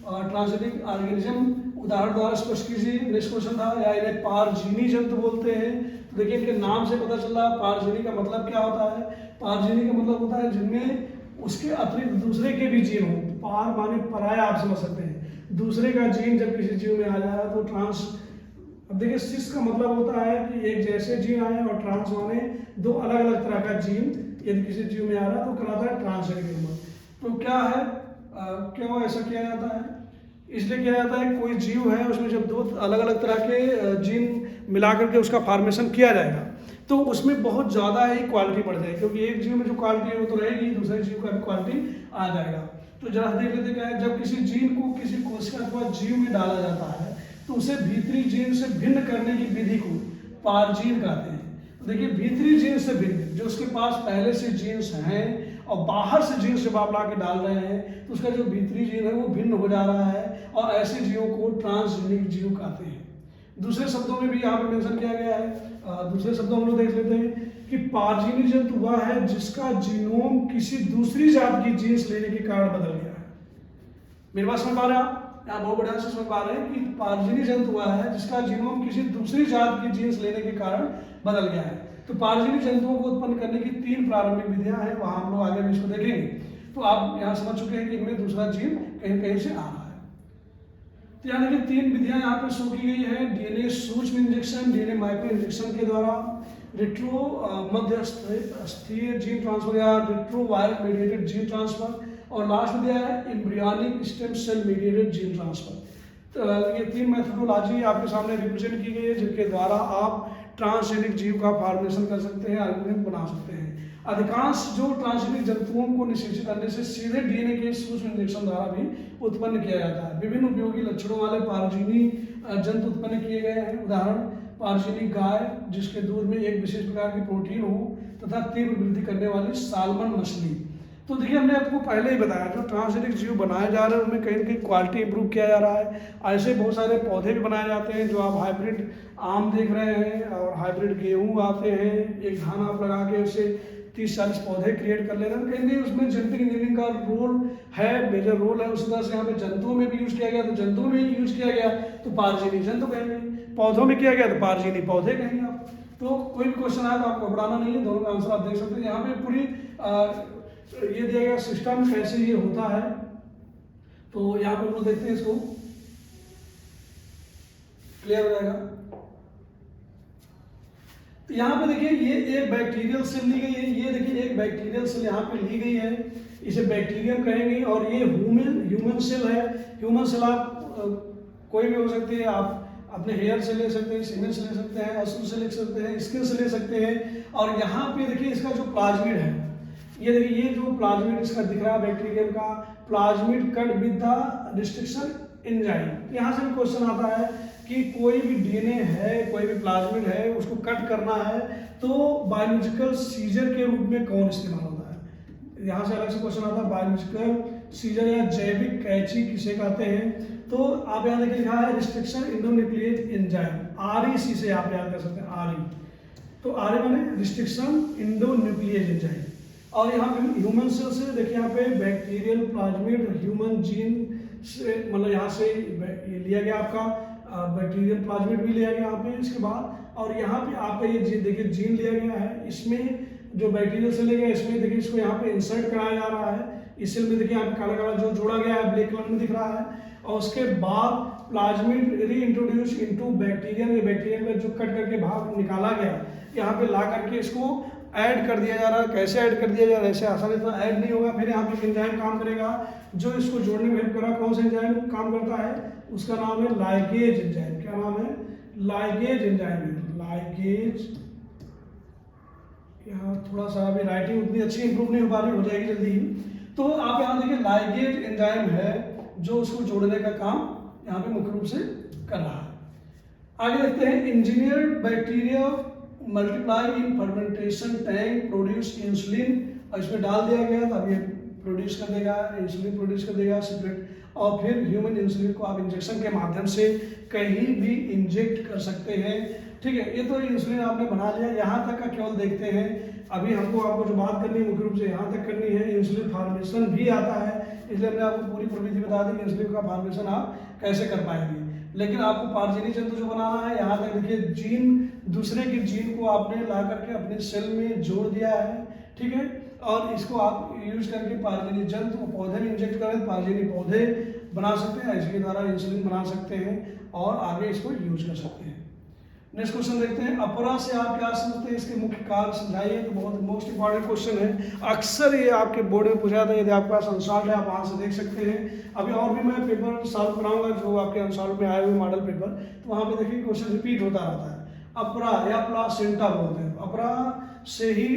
ट्रांसजेनिक ऑर्गेनिज्म उदाहरण द्वारा स्पष्ट कीजिए। नेक्स्ट क्वेश्चन था, या इन्हें पारजीनी जंतु बोलते हैं। तो देखिए इनके नाम से पता चल रहा है पारजीनी का मतलब क्या होता है। पारजीनी का मतलब होता है जिनमें उसके अतिरिक्त दूसरे के भी जीन हो। पार माने पराया, आप समझ सकते हैं। दूसरे का जीन जब किसी जीव में आ जाए तो ट्रांस। अब देखिए सिस का मतलब होता है कि एक जैसे जीन आए, और ट्रांस माने दो अलग अलग तरह का जीन यदि किसी जीव में आ रहा है तो कहलाता है ट्रांसजेनिक। तो क्या है, क्यों ऐसा किया जाता है? इसलिए किया जाता है कोई जीव है उसमें जब दो अलग अलग तरह के जीन मिला करके उसका फॉर्मेशन किया जाएगा तो उसमें बहुत ज़्यादा ही क्वालिटी बढ़ जाएगी, क्योंकि एक जीव में जो क्वालिटी है वो तो रहेगी, दूसरे जीव का भी क्वालिटी आ जाएगा। तो जरा देख लेते क्या है, जब किसी जीन को किसी कोशिका अथवा जीव में डाला जाता है तो उसे भीतरी जीन से भिन्न करने की विधि को पारजीन कहते हैं। तो देखिए भीतरी जीन से भिन्न, जो उसके पास पहले से जीन्स हैं और बाहर से जीन्स जब आप ला के डाल रहे हैं तो उसका जो भीतरी जीन है वो भिन्न हो जा रहा है, और ऐसे जीवों को ट्रांसजेनिक जीव कहते हैं। दूसरे शब्दों में भी यहाँ पे मेंशन किया गया है। दूसरे शब्दों में लोग देख लेते हैं कि पारजीनी जंतु वह है जिसका जीनोम किसी दूसरी जात की जीन्स लेने के कारण बदल गया है। मेरे पास समझ पा रहे हैं आप? यहाँ बहुत बढ़िया से समझ पा रहे हैं कि पारजीनी जंतु वह है जिसका जीनोम किसी दूसरी जात की जीन्स लेने के कारण बदल गया है। तो पारजीनी जंतुओं को उत्पन्न करने की 3 प्रारंभिक विधियां हैं, वहां हम लोग आगे भी इसको देखेंगे। तो आप यहाँ समझ चुके हैं कि इनमें दूसरा जीन कहीं कहीं से आ रहा है। तो यहाँ देखिए 3 विधियां यहाँ पे शो की गई है। डीएनए सूक्ष्म इंजेक्शन, डीएनए माइक्रो इंजेक्शन के द्वारा, रेट्रो मध्यस्थीय जीन ट्रांसफर या retro virus mediated gene transfer, और लास्ट में दिया है embryonic stem cell mediated gene transfer. तो ये 3 मेथोडोलॉजी आपके सामने रिप्रेजेंट की गई है जिनके द्वारा आप ट्रांसजेनिक जीव का फॉर्मेशन कर सकते हैं, ऑर्गेनिज्म बना सकते हैं। अधिकांश जो ट्रांसजेनिक जंतुओं को निषेचित करने से सीधे डीएनए के सूक्ष्म इंजेक्शन द्वारा भी उत्पन्न किया जाता है। विभिन्न उपयोगी लक्षणों वाले पारजीनी जंतु उत्पन्न किए गए हैं। उदाहरण पारजीनी गाय जिसके दूध में एक विशेष प्रकार की प्रोटीन हो, तथा तीव्र वृद्धि करने वाली साल्मन मछली। तो देखिए हमने आपको पहले ही बताया जो ट्रांसजेनिक जीव बनाए जा रहे हैं उनमें कहीं ना कहीं क्वालिटी इंप्रूव किया जा रहा है। ऐसे बहुत सारे पौधे भी बनाए जाते हैं, जो आप हाइब्रिड आम देख रहे हैं और हाइब्रिड गेहूं आते हैं। एक धान आप लगा के उससे 30-40 पौधे क्रिएट कर ले रहे हैं। कहीं कहीं उसमें जेनेटिक इंजीनियरिंग का रोल है, मेजर रोल है। उसी तरह से यहाँ पे जंतुओं में भी यूज किया गया, तो जंतुओं में यूज किया गया तो पारजीनी जंतु कहेंगे, पौधों में किया गया तो पारजीनी पौधे कहेंगे आप। तो कोई भी क्वेश्चन आए तो आपको घबराना नहीं है, दोनों का आंसर आप देख सकते हैं। यहाँ पे पूरी ये दिया गया सिस्टम कैसे ये होता है। तो यहाँ पे हम लोग देखते हैं इसको क्लियर हो जाएगा। तो यहाँ पे देखिए ये एक बैक्टीरियल सेल ली गई है, ये देखिए एक बैक्टीरियल सेल यहाँ पे ली गई है, इसे बैक्टीरियम कहेंगे। और ये ह्यूमन सेल है। ह्यूमन सेल आप कोई भी हो सकती है, आप अपने हेयर से ले सकते हैं, सीमेन से ले सकते हैं, अश्रु से ले सकते हैं, स्किन से ले सकते हैं। और यहाँ पे देखिए इसका जो प्लाज्मिड है, ये देखिए ये जो प्लाज्मिड इसका दिख रहा है बैक्टीरियम का, plasmid cut with the restriction enzyme. यहाँ से भी क्वेश्चन आता है कि कोई भी डीएनए है, कोई भी प्लाज्मिड है, उसको कट करना है तो बायोलॉजिकल सीजर के रूप में कौन इस्तेमाल होता है। यहाँ से अलग से क्वेश्चन आता है, बायोलॉजिकल सीजर या जैविक कैंची किसे कहते हैं। तो आप यहाँ देखिए लिखा है रिस्ट्रिक्शन इंडोन्यूक्लियेज एंजाइम, REC से आप याद कर सकते हैं, RE। तो RE माने रिस्ट्रिक्शन इंडोन्यूक्लियेज एंजाइम। और यहाँ पे ह्यूमन सेल से देखिए यहाँ पे बैक्टीरियल प्लाज्मिड ह्यूमन जीन से, मतलब यहाँ से ये लिया गया आपका बैक्टीरियल प्लाज्मिड भी लिया गया यहाँ पे इसके बाद। और यहाँ पे आपका ये जीन देखिए जीन लिया गया है, इसमें जो बैक्टीरियल सेल लिया गया इसमें देखिए इसको यहाँ पे इंसर्ट कराया जा रहा है। इस सेल में देखिए यहाँ पे काला काला जो जोड़ा गया है ब्लैक कलर में दिख रहा है। और उसके बाद प्लाज्मिड री इंट्रोड्यूस इनटू बैक्टीरियम, ये बैक्टीरियम में जो कट करके बाहर निकाला गया, यहाँ पे ला करके इसको ऐड कर दिया जा रहा है। कैसे ऐड कर दिया जा रहा है, ऐसे आसानी से ऐड नहीं होगा। फिर यहाँ पे एंजाइम काम करेगा जो इसको जोड़ने में हेल्प कर रहा है। कौन सा एंजाइम काम करता है, उसका नाम है लाइगेज एंजाइम। क्या नाम है, लाइगेज एंजाइम है, लाइगेज। यहाँ थोड़ा सा अभी राइटिंग उतनी अच्छी इंप्रूव नहीं हो पा रही, हो जाएगी जल्दी ही। तो आप यहाँ देखिए लाइगेज एंजाइम है जो उसको जोड़ने का काम यहाँ पे मुख्य रूप से कर रहा है। आगे देखते हैं, engineered bacteria multiply in fermentation tank produce insulin. और इसमें डाल दिया गया, तब ये प्रोड्यूस कर देगा, इंसुलिन प्रोड्यूस कर देगा सेपरेट। और फिर ह्यूमन इंसुलिन को आप इंजेक्शन के माध्यम से कहीं भी इंजेक्ट कर सकते हैं। ठीक है, ये तो इंसुलिन आपने बना लिया, यहाँ तक का केवल देखते हैं। अभी आपको जो बात करनी है मुख्य रूप से यहाँ तक करनी है। इंसुलिन फार्मेशन भी आता है, इसलिए हमने आपको पूरी प्रविधि बता दी कि इंसुलिन का फार्मेशन आप कैसे कर पाएंगे। लेकिन आपको पारजीनी जंतु जो बनाना है, यहाँ तक देखिए जीन, दूसरे के जीन को आपने ला करके अपने सेल में जोड़ दिया है। ठीक है, और इसको आप यूज करके पारजीनी जंतु को पौधे में इंजेक्ट करें, पारजीनी पौधे बना सकते हैं, इसके द्वारा इंसुलिन बना सकते हैं और आगे इसको यूज कर सकते हैं। नेक्स्ट क्वेश्चन देखते हैं, अपरा से आप क्या समझते हैं, इसके मुख्य कार्य समझाइए। तो बहुत मोस्ट इंपॉर्टेंट क्वेश्चन है, अक्सर ये आपके बोर्ड में पूछा जाता है। यदि आपके पास अनसॉल्व है आप वहाँ से देख सकते हैं। अभी और भी मैं पेपर सॉल्व कराऊंगा जो आपके अनसॉल्व में आए हुए मॉडल पेपर, तो वहाँ पे देखिए क्वेश्चन रिपीट होता रहता है। अपरा या प्लासेंटा बोलते हैं। अपरा से ही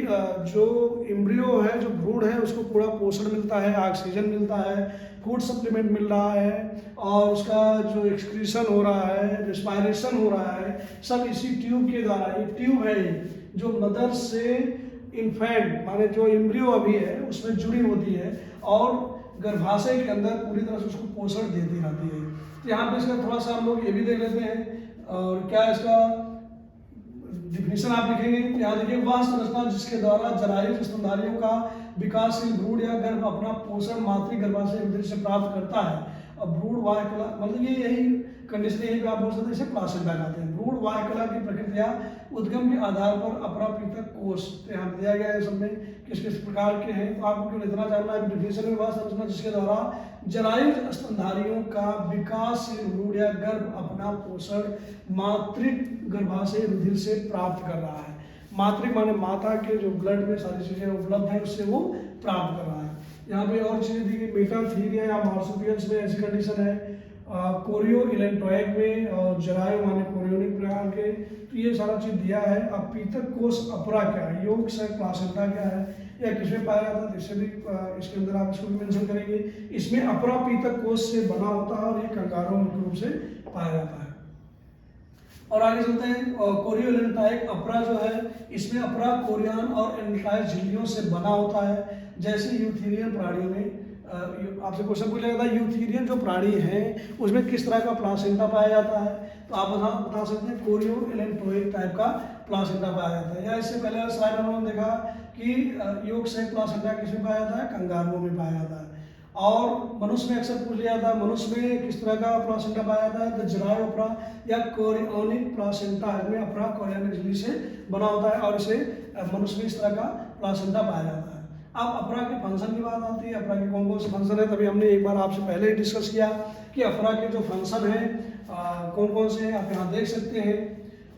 जो एम्ब्रियो है, जो भ्रूण है, उसको पूरा पोषण मिलता है, ऑक्सीजन मिलता है, फूड सप्लीमेंट मिल रहा है, और उसका जो एक्सक्रीशन हो रहा है, रिस्पायरेशन हो रहा है, सब इसी ट्यूब के द्वारा। ये ट्यूब है जो मदर से इन्फेंट माने जो एम्ब्रियो अभी है उसमें जुड़ी होती है और गर्भाशय के अंदर पूरी तरह से उसको पोषण देती रहती है। तो यहाँ पे इसका थोड़ा सा हम लोग ये भी देख लेते हैं। और क्या इसका डिफिनेशन आप लिखेंगे, यहाँ देखिए, वह संरचना जिसके द्वारा जरायुज स्तनधारियों का विकासशील भ्रूण या गर्भ अपना पोषण मातृ गर्भाशय उदर से प्राप्त करता है। और भ्रूण वायु कला, मतलब ये यही कंडीशन यही पे आप बोल सकते हैं, इसे प्लासेंटा कहते हैं। भ्रूण वायु कला की प्रक्रिया उद्गम के आधार पर अपरापीतक कोष यहाँ दिया गया है, सब में किस किस प्रकार के हैं। तो आपको केवल इतना जानना है, डिफिनेशन में वह संरचना जिसके द्वारा जरायुज स्तनधारियों का विकासशील भ्रूण या गर्भ अपना पोषण मातृ गर्भाशय रुधिर से प्राप्त कर रहा है। मातृ माने माता के जो ब्लड में सारी चीजें उपलब्ध है उससे वो प्राप्त कर रहा है। यहाँ पे और चीजें दी गई, मेटाथीरिया या मार्सुपियल्स में ऐसी कंडीशन है, कोरियो इलेंट्रॉइड में, और जरायु माने कोरियोनिक प्रकार के। तो ये सारा चीज दिया है। अब पीतक कोष अपरा क्या है, योग से प्लासेंटा क्या है, या किसमें पाया जाता है, इससे भी इसके अंदर आप इसको भी मेंशन करेंगे। इसमें अपरा पीतक कोष से बना होता है और ये कंगारू मुख्य रूप से पाया जाता है। और आगे चलते हैं, कोरियो इलेंट्रॉइड अपरा जो है, इसमें अपरा कोरियन और एंट्राइड झिल्लियों से बना होता है। जैसे यूथेरियन प्राणियों में आपसे क्वेश्चन पूछा जाता है, यूथेरियन जो प्राणी हैं उसमें किस तरह का प्लासेंटा पाया जाता है, तो आप बता सकते हैं कोरियो इलेंट्रॉइड टाइप का प्लासेंटा पाया जाता है। या इससे पहले स्लाइड में उन्होंने देखा कि योग से प्लासेंटा किसमें पाया जाता है, कंगारुओं में पाया जाता है। और मनुष्य में अक्सर पूछ लिया जाता है, मनुष्य में किस तरह का प्लासेंटा पाया जाता है, तो जरायु अपरा या कोरियोनिक प्लासेंटा, इसमें अपरा कोरियोनिक झिल्ली से बना होता है और इसे मनुष्य में इस तरह का प्लासेंटा पाया जाता है। अब अपरा के फंक्शन की बात आती है, अपरा के कौन कौन से फंक्शन है, तभी हमने एक बार आपसे पहले ही डिस्कस किया कि अपरा के जो फंक्शन है कौन कौन से हैं आप यहाँ देख सकते हैं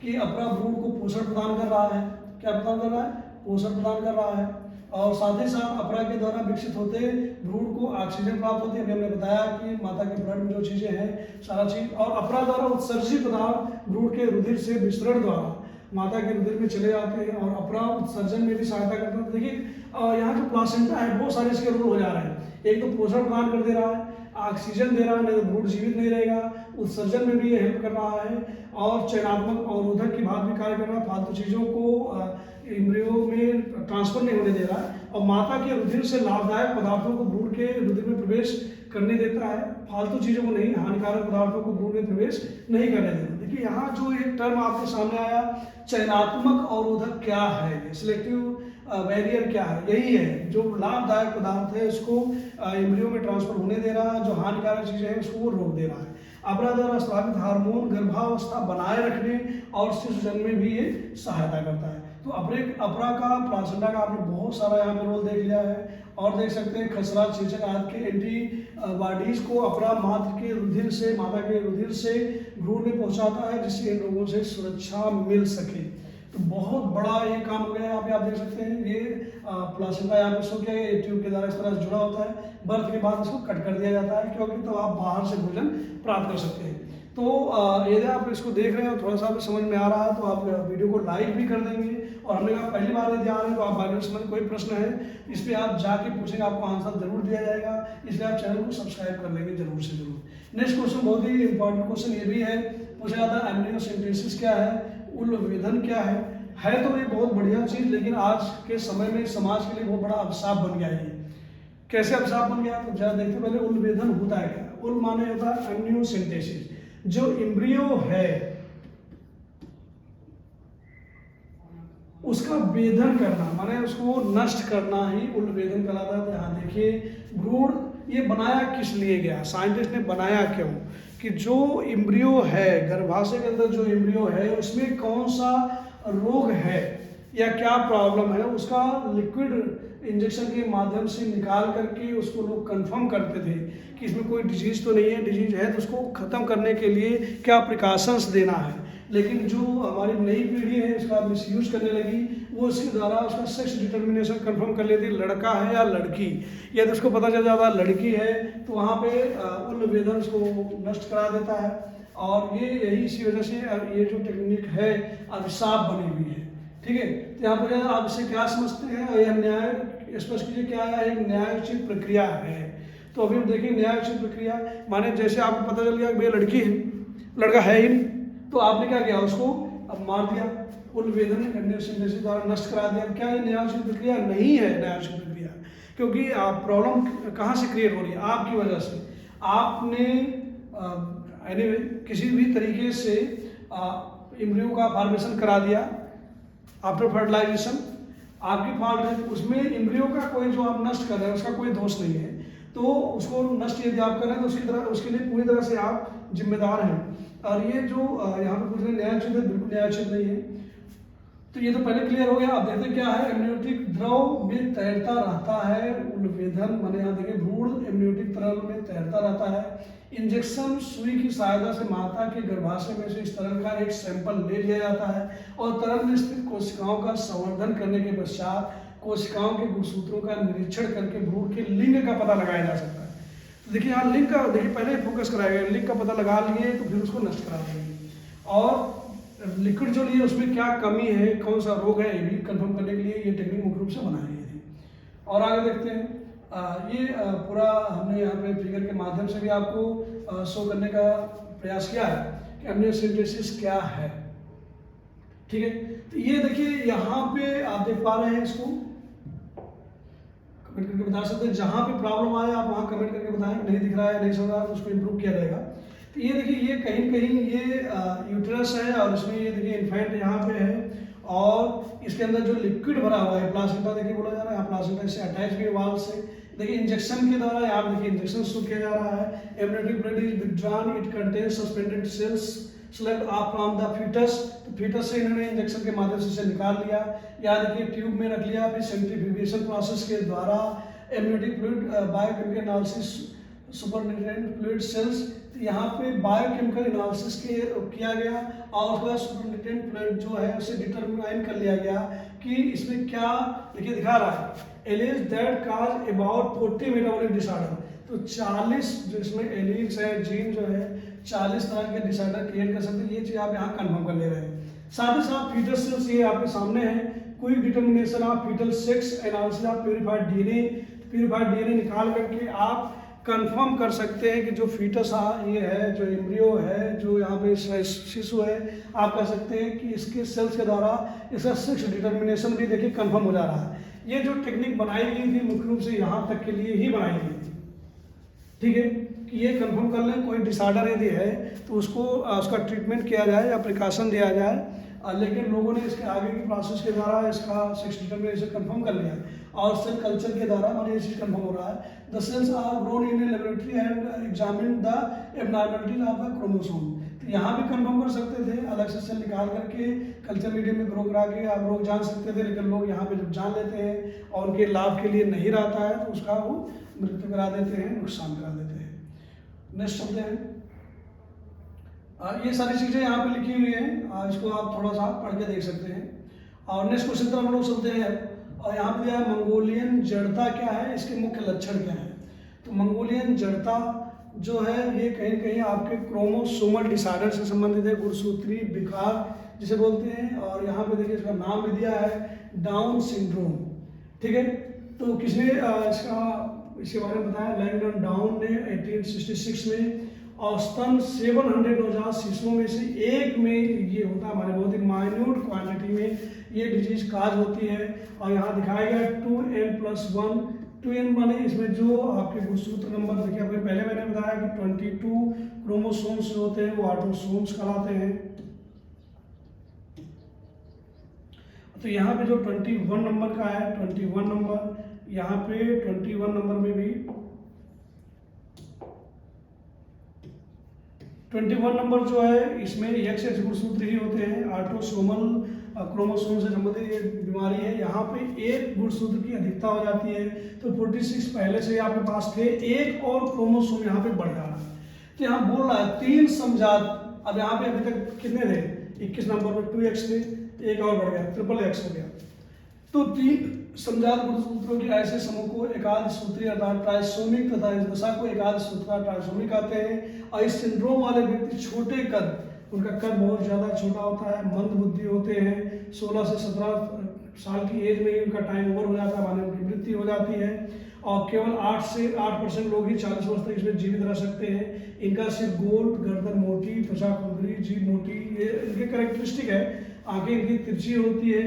कि अपरा भ्रूण को पोषण प्रदान कर रहा है। क्या प्रदान कर रहा है? पोषण प्रदान कर रहा है। और साथ ही साथ अपरा के द्वारा विकसित होते भ्रूण को ऑक्सीजन प्राप्त होती है। अभी हमने बताया कि माता के ब्लड में जो चीज़ें हैं सारा चीज, और अपरा द्वारा उत्सर्जित पदार्थ भ्रूण के रुधिर से विसरण द्वारा माता के रुधिर में चले जाते हैं और अपरा उत्सर्जन में भी सहायता करता है। देखिए यहाँ जो प्लासेंटा है बहुत सारे इसके रोल हो जा रहे हैं। एक तो पोषण प्रदान कर दे रहा है, ऑक्सीजन दे रहा है, नहीं तो भ्रूण जीवित नहीं रहेगा, उत्सर्जन में भी ये हेल्प कर रहा है और चयनात्मक अवरोधक की बात भी कार्य कर रहा है। फालतू चीज़ों को एम्ब्रियो में ट्रांसफर नहीं होने दे रहा है और माता के रुधिर से लाभदायक पदार्थों को भ्रूण के रुधिर में प्रवेश करने देता है। फालतू चीज़ों को नहीं, हानिकारक पदार्थों को भ्रूण में प्रवेश नहीं करने देता। देखिए यहाँ जो एक टर्म आपके सामने आया, चयनात्मक अवरोधक क्या है, सिलेक्टिव बैरियर क्या है, यही है जो लाभदायक पदार्थ है उसको एम्ब्रियो में ट्रांसफर होने दे रहा है, जो हानिकारक चीजें हैं उसको वो रोक दे रहा है। अपरा द्वारा स्रावित हार्मोन गर्भावस्था बनाए रखने और शिशु जन्म में भी ये सहायता करता है। तो अपरा का प्लासेंटा का आपने बहुत सारा यहाँ पे रोल देख लिया है और देख सकते हैं खसरा, चेचक आदि के एंटीबॉडीज को अपरा माता के रुधिर से भ्रूण में पहुंचाता है जिससे इन रोगों से सुरक्षा मिल सके। तो बहुत बड़ा ये काम हो गया है। यहाँ पे आप देख सकते हैं ये प्लासेंटा यहाँ पे शो किया गया, ट्यूब के द्वारा इस तरह से जुड़ा होता है। बर्थ के बाद इसको कट कर दिया जाता है क्योंकि तो आप बाहर से भोजन प्राप्त कर सकते हैं। तो यदि आप इसको देख रहे हैं और थोड़ा सा भी समझ में आ रहा है तो आप वीडियो को लाइक भी कर देंगे। और हमने कहा पहली बार यदि आ रहे हैं तो आप बायोलॉजी में कोई प्रश्न है इस पर आप जाके पूछेंगे, आपको आंसर जरूर दिया जाएगा, इसलिए आप चैनल को सब्सक्राइब कर लेंगे जरूर से जरूर। नेक्स्ट क्वेश्चन बहुत ही इंपॉर्टेंट क्वेश्चन ये भी है, पूछा जाता है एमनियोसेंटेसिस क्या है, उलवेधन क्या है तो ये बहुत बढ़िया चीज, लेकिन आज के समय में समाज के लिए बहुत बड़ा अभिशाप बन गया है। कैसे अभिशाप बन गया तो जरा देखते पहले उलवेधन होता है क्या। उल माने होता है एमनियोसेंटेसिस, जो एम्ब्रियो है उसका वेधन करना, माने उसको नष्ट करना ही उलवेधन कहलाता है। तो यहाँ देखिए भ्रूण ये बनाया किस लिए गया, साइंटिस्ट ने बनाया क्यों, कि जो एम्ब्रियो है गर्भाशय के अंदर जो एम्ब्रियो है उसमें कौन सा रोग है या क्या प्रॉब्लम है, उसका लिक्विड इंजेक्शन के माध्यम से निकाल करके उसको लोग कंफर्म करते थे कि इसमें कोई डिजीज तो नहीं है, डिजीज है तो उसको खत्म करने के लिए क्या प्रिकॉशंस देना है। लेकिन जो हमारी नई पीढ़ी है इसका मिसयूज करने लगी, वो इसके द्वारा उसका सेक्स डिटर्मिनेशन कंफर्म कर लेती, लड़का है या लड़की। यदि उसको पता चल जाता है लड़की है तो वहाँ पे उलवेधन उसको नष्ट करा देता है। और ये यही इसी वजह से ये जो टेक्निक है अभिशाप बनी हुई है। ठीक है, तो यहाँ पर आप इसे क्या समझते हैं, यह न्याय स्पष्ट कीजिए क्या है, एक न्यायोचित प्रक्रिया है। तो अभी हम देखें न्यायोचित प्रक्रिया माने जैसे आपको पता चल गया कि भाई लड़की है, लड़का है ही नहीं, तो आपने क्या किया उसको अब मार दिया, उलवेधन एमनियोसेंटेसिस द्वारा नष्ट करा दिया। क्या ये न्यायोचित प्रक्रिया नहीं है न्यायोचित प्रक्रिया, क्योंकि प्रॉब्लम कहाँ से क्रिएट हो रही है, आपकी वजह से। आपने एनीवे किसी भी तरीके से एम्ब्रियो का फॉर्मेशन करा दिया आफ्टर फर्टिलाइजेशन, आपकी फॉल्ट है, उसमें एम्ब्रियो का कोई जो आप नष्ट कर रहे हैं उसका कोई दोष नहीं है, तो उसको नष्ट यदि आप कर रहे हैं तो उसके लिए पूरी तरह से आप जिम्मेदार हैं। और ये जो यहाँ पे पूछ रहे न्यायोचित है, बिल्कुल न्यायोचित नहीं है। तो ये तो पहले क्लियर हो गया। अब देखते क्या है, एमनियोटिक द्रव में तैरता रहता है उलवेधन, माने यहाँ देखिए भ्रूण एमनियोटिक तरल में तैरता रहता है। इंजेक्शन सुई की सहायता से माता के गर्भाशय में से इस तरल का एक सैंपल ले लिया जाता है और तरल में स्थित कोशिकाओं का संवर्धन करने के पश्चात कोशिकाओं के गुणसूत्रों का निरीक्षण करके भ्रूण के लिंग का पता लगाया जा सकता है। तो देखिए यहाँ लिंग का देखिए पहले फोकस कराएगा, लिंग का पता लगा लिए तो फिर उसको नष्ट करा देंगे। और लिक्विड जो लिए उसमें क्या कमी है, कौन सा रोग है, ये भी कंफर्म करने के लिए ये टेक्निक मुख्य रूप से बनाई गई थी। और आगे देखते हैं ये पूरा हमने यहाँ पे फिगर के माध्यम से भी आपको शो करने का प्रयास किया है कि एमनियोसेंटेसिस क्या है। ठीक है, तो ये देखिए यहाँ पे आप देख पा रहे हैं, इसको कमेंट करके बता सकते हैं। जहाँ पे प्रॉब्लम आए आप वहाँ कमेंट करके बताएं, नहीं दिख रहा है नहीं समझ रहा है तो उसको इम्प्रूव किया जाएगा। तो ये देखिए ये कहीं कहीं ये यूट्रस है और इसमें ये देखिए इन्फेंट यहाँ पे है और इसके अंदर जो लिक्विड भरा हुआ है प्लासेंटा देखिए बोला जा रहा है, प्लासेंटा इससे अटैच भी है वाल से। देखिए इंजेक्शन के द्वारा यहाँ देखिए इंजेक्शन शुरू किया जा रहा है। Amniotic blood is withdrawn, it contains suspended cells select off from the foetus. तो फीटस से इन्होंने इंजेक्शन के माध्यम से इसे निकाल लिया, यहाँ देखिए ट्यूब में रख लिया, फिर सेंट्रीफ्यूगेशन प्रोसेस के द्वारा amniotic fluid biochemical analysis supernatant fluid cells, यहाँ पे बायोकेमिकल एनालिसिस किया गया और उसके बाद सुपरनेटेंट फ्लूइड जो है उसे डिटरमाइन कर लिया गया कि इसमें क्या, देखिए दिखा रहा है allies that cause about 40 metabolic disorder. तो 40 जो इसमें एलीज है, जीन जो है 40 तरह के डिसऑर्डर क्रिएट कर सकते हैं, ये चीज़ आप यहाँ कन्फर्म कर ले रहे हैं। साथ ही साथ फीटल सेल्स ये आपके सामने है, quick determination of foetal sex analysis of purified DNA निकाल करके आप कंफर्म कर सकते हैं कि जो फीटस ये है, जो एम्ब्रियो है, जो यहाँ पे शिशु है, आप कह सकते हैं कि इसके सेल्स के द्वारा इसका सेक्स डिटर्मिनेशन भी देखिए कंफर्म हो जा रहा है। ये जो टेक्निक बनाई गई थी मुख्य रूप से यहाँ तक के लिए ही बनाई गई थी, ठीक है, कि ये कंफर्म कर लें कोई डिसऑर्डर यदि है तो उसको उसका ट्रीटमेंट किया जाए या प्रिकॉशन दिया जाए। लेकिन लोगों ने इसके आगे की प्रोसेस के द्वारा इसका सेक्स डिटर्मिनेशन कंफर्म कर लिया और सेल कल्चर के द्वारा हमारे ये चीज़ कंफर्म हो रहा है। The cells are grown in a laboratory and examine the abnormalities of the chromosome. तो यहाँ भी कंफर्म कर सकते थे, अलग से सेल निकाल करके कल्चर मीडियम में ग्रो करा के आप लोग जान सकते थे, लेकिन लोग यहाँ पे जब जान लेते हैं और उनके लाभ के लिए नहीं रहता है तो उसका वो मृत्यु करा देते हैं, नुकसान करा देते हैं। नेक्स्ट चलते हैं। ये सारी चीज़ें यहाँ पे लिखी हुई हैं, इसको आप थोड़ा सा पढ़ के देख सकते हैं। और नेक्स्ट क्वेश्चन तरफ हम लोग चलते हैं और यहाँ पे दिया है मंगोलियन जड़ता क्या है, इसके मुख्य लक्षण क्या है। तो मंगोलियन जड़ता जो है ये कहीं न कहीं आपके क्रोमोसोमल डिसऑर्डर से संबंधित है, गुणसूत्री विकार जिसे बोलते हैं। और यहाँ पे देखिए इसका नाम भी दिया है डाउन सिंड्रोम, ठीक है। तो किसने इसके बारे में बताया, लैंगडन डाउन ने 1866 में औसतन 700 नवजात शिशुओं में से एक में ये होता है, हमारे बहुत ही माइन्यूट क्वांटिटी में ये डिजीज काज होती है। और यहाँ दिखाया गया 2n+1, 2n माने इसमें जो आपके गुणसूत्र नंबर देखिए, आपने पहले मैंने बताया कि 22 क्रोमोसोम्स होते हैं वो ऑटोसोम्स कहलाते हैं। तो यहाँ पे जो 21 नंबर का है, 21 नंबर, यहाँ पे 21 नंबर में भी 21 नंबर जो है इसमें XX गुणसूत्र ही होते हैं। ऑटोसोमल क्रोमोसोम से संबंधित ये बीमारी है, यहाँ पे एक गुणसूत्र की अधिकता हो जाती है। तो 46 पहले से आपके पास थे, एक और क्रोमोसोम यहाँ पे बढ़ जा रहा है। तो यहाँ बोल रहा है 3 समजात, अब यहाँ पे अभी तक कितने थे, 21 नंबर में 2x थे, एक और बढ़ गया, XXX हो गया। तो 3 समजात गुणसूत्रों के ऐसे समूह को एकाध सूत्री अर्थात ट्राइसोमिक तथा इस दशा को एकाध सूत्र ट्राइसोमिक कहते हैं। और इस सिंड्रोम वाले व्यक्ति छोटे कद, उनका कद बहुत ज़्यादा छोटा होता है, मंद बुद्धि होते हैं, 16 से 17 साल की एज में ही उनका टाइम ओवर हो जाता है, माने उनकी मृत्यु हो जाती है। और केवल 8% लोग ही 40 वर्ष तक इसमें जीवित रह सकते हैं। इनका सिर गोल, गर्दन मोटी, त्वचा खुरदरी, जीभ मोटी, ये इनके कैरेक्टरिस्टिक है। आंखें इनकी तिरछी होती है,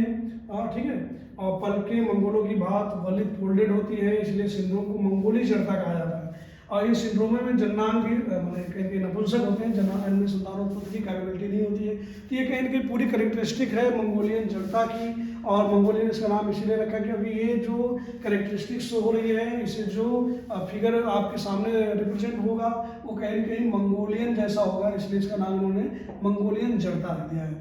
ठीक है, और पलकें मंगोलों की बात वलित फोल्डेड होती है, इसलिए सिंड्रोम को मंगोली जड़ता कहा जाता है। और इस सिंड्रोम में जन्नांग भी कहीं नपुंसक होते हैं, जन्नांग में संतानोत्पत्ति की कैपेबिलिटी नहीं होती है। तो ये कहीं ना कहीं पूरी कैरेक्टरिस्टिक है मंगोलियन जड़ता की। और मंगोलियन इसका नाम इसीलिए रखा कि अभी ये जो कैरेक्टरिस्टिक शो हो रही है, इसे जो फिगर आपके सामने रिप्रेजेंट होगा वो कहीं ना कहीं मंगोलियन जैसा होगा, इसलिए इसका नाम उन्होंने मंगोलियन जड़ता रख दिया है।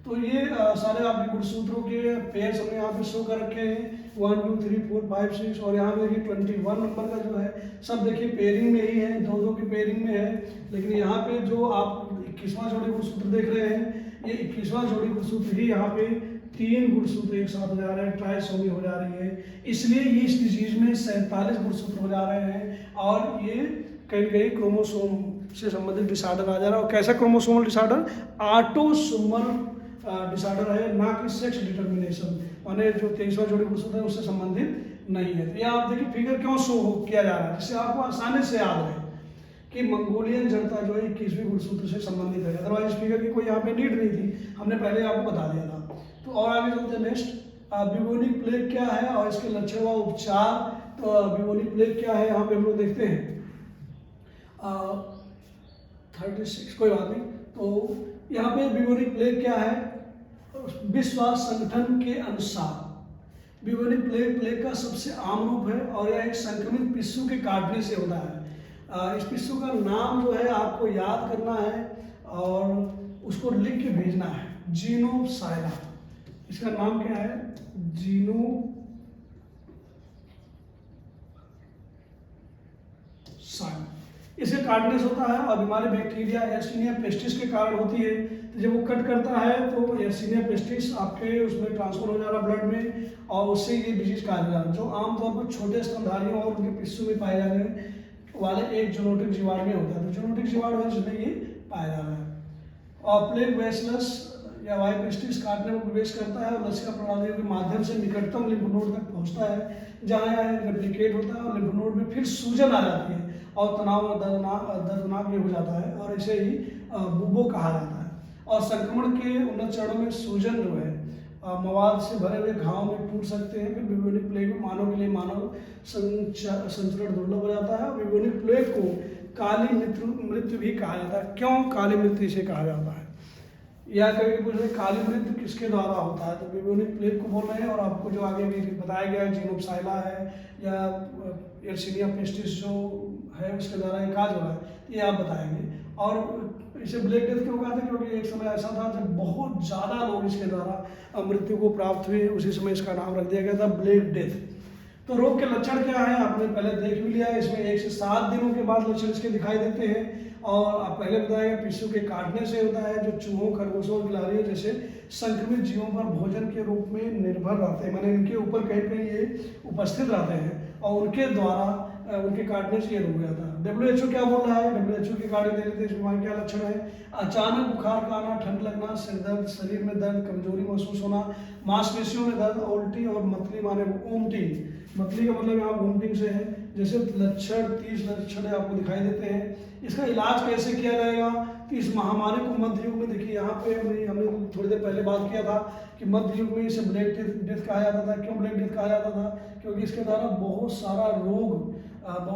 तो ये सारे आपके गुणसूत्रों के पेयर्स हमने यहाँ पे शो कर रखे हैं, 1 2 3 4 5 6। और यहाँ पे देखिए 21 नंबर का जो है सब देखिए पेयरिंग में ही है, 2-2 की पेयरिंग में है। लेकिन यहाँ पे जो आप 21वां जोड़ी गुणसूत्र देख रहे हैं, ये 21वां जोड़ी गुणसूत्र ही यहाँ पे 3 गुणसूत्र एक साथ हो जा रहे हैं, ट्राइसोमी हो जा रही है, इसलिए ये इस डिजीज में 47 गुणसूत्र हो जा रहे हैं। और ये कहीं ना कहीं क्रोमोसोम से संबंधित डिसऑर्डर आ जा रहा है। और कैसा क्रोमोसोमल डिसऑर्डर, ऑटोसोमल डिसऑर्डर है, ना कि सेक्स डिटर्मिनेशन, माने जो 23वां जोड़ी गुणसूत्र है उससे संबंधित नहीं है। तो यहाँ आप देखिए फिगर क्यों शो किया जा रहा है, जिससे आपको आसानी से याद रहे कि मंगोलियन जड़ता जो है 21वीं गुणसूत्र से संबंधित है। अदरवाइज इस फिगर की कोई यहाँ पे नीड नहीं थी, हमने पहले आपको बता दिया था। तो और आगे चलते हैं नेक्स्ट, ब्यूबोनिक प्लेग क्या है और इसके लक्षण व उपचार। तो ब्यूबोनिक प्लेग क्या है यहाँ पे हम लोग देखते हैं 36, कोई बात नहीं। तो यहाँ पे ब्यूबोनिक प्लेग क्या है, विश्व संगठन के अनुसार ब्यूबोनिक प्लेग का सबसे आम रूप है और यह एक संक्रमित पिस्सू के काटने से होता है। इस पिस्सू का नाम जो है आपको याद करना है और उसको लिख के भेजना है, जीनोसाइला। इसका नाम क्या है, जीनोसाइला। इसे काटने से होता है और बीमारी बैक्टीरिया यर्सीनिया पेस्टिस के कारण होती है। तो जब वो कट करता है तो यर्सीनिया पेस्टिस आपके उसमें ट्रांसफर हो जा रहा ब्लड में और उससे ये डिजीज कहा जा रहा है, जो आमतौर पर छोटे स्तनधारियों और उनके पिस्सू में पाए जाने वाले एक जूनोटिक जीवाणु में होता है। तो जूनोटिक जीवाणु है जिसमें ये पाया जा रहा है। और प्लेग बैसिलस या वाई पेस्टिस काटने में प्रवेश करता है और लसिका प्रणालियों के माध्यम से निकटतम लिम्फ नोड तक पहुंचता है, जहां यह रेप्लिकेट होता है और लिम्फ नोड में फिर सूजन आ जाती है और तनाव और दर्दनाक भी हो जाता है और इसे ही बुबो कहा जाता है। और संक्रमण के उन्नत चरणों में सूजन जो है मवाद से भरे हुए घाव में टूट सकते हैं। फिर ब्यूबोनिक प्लेग में मानव के लिए मानव संचरण दुर्लभ हो जाता है। ब्यूबोनिक प्लेग को काली मृत्यु भी कहा जाता है। क्यों काली मृत्यु इसे कहा जाता है, या कभी पूछ रहे काली मृत्यु किसके द्वारा होता है, तो ब्यूबोनिक प्लेग को बोल रहे हैं। और आपको जो आगे भी बताया गया है जीनोप्साइला है या यर्सीनिया पेस्टिस जो है उसके द्वारा ये काज हो रहा है, ये आप बताएंगे। और इसे ब्लैक डेथ क्यों कहते हैं, क्योंकि एक समय ऐसा था जब बहुत ज़्यादा लोग इसके द्वारा मृत्यु को प्राप्त हुए, उसी समय इसका नाम रख दिया गया था ब्लैक डेथ। तो रोग के लक्षण क्या है आपने पहले देख भी लिया है। इसमें 1 से 7 दिनों के बाद लक्षण इसके दिखाई देते हैं। और आप पहले बताया पिस्सू के काटने से होता है, जो चूहों खरगोशों और गिलहरियों जैसे संक्रमित जीवों पर भोजन के रूप में निर्भर रहते हैं, माने इनके ऊपर कहीं कहीं ये उपस्थित रहते हैं और उनके द्वारा उनके काटने से ये रोग गया था। WHO क्या बोल रहा है, WHO की गाड़ी दे लेते हैं। इस बीमारी क्या लक्षण है, अचानक बुखार का आना, ठंड लगना, सिर दर्द, शरीर में दर्द, कमजोरी महसूस होना, मांसपेशियों में दर्द, उल्टी और मतली माने वोमिटिंग। मतली का मतलब यहाँ वोमिटिंग से है। जैसे लक्षण 30 लक्षण आपको दिखाई देते हैं। इसका इलाज कैसे किया जाएगा, तो इस महामारी को मध्य युग में देखिए यहाँ पे हमने थोड़ी देर पहले बात किया था कि मध्य युग में इसे ब्लैक डेथ कहा जाता था। क्यों ब्लैक डेथ कहा जाता था, क्योंकि इसके द्वारा बहुत